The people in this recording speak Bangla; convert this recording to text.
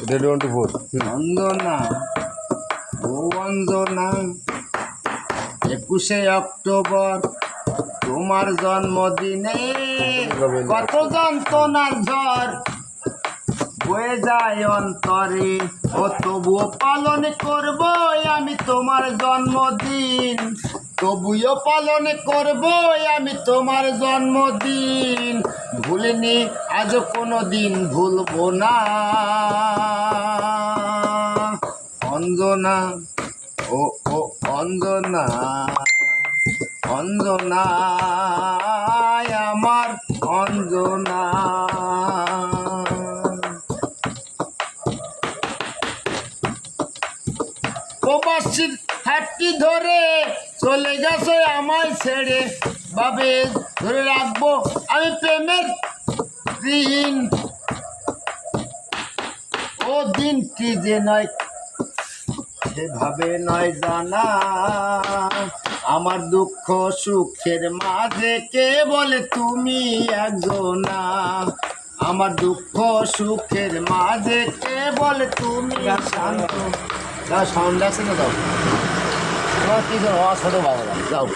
রেডি 1 2 4 অঞ্জনা ও অঞ্জনা 21শে অক্টোবর তোমার জন্মদিনে কত যন্ত্রণার ঝড় বয়ে যায় অন্তরে ও তবুও পালন করব আমি তোমার জন্মদিন তবুও পালন করব আমি তোমার জন্মদিন ভুলিনি আজও কোনো দিন ভুলবো না অঞ্জনা ও ও অঞ্জনা অঞ্জনা আমার অঞ্জনা প্রবাসীর হাতটি ধরে চলে গেছে আমায় ছেড়ে ভাবে ধরে রাখবো আমি প্রেমের দিন ও দিনটি যে নয় সেভাবে নয় জানা আমার দুঃখ সুখের মাঝে কে বলে তুমি একজনা আমার দুঃখ সুখের মাঝে কে বলে তুমি শান্ত সাউন্ড লাগছে না দাও তোমার কি ছোটো বাবা যাও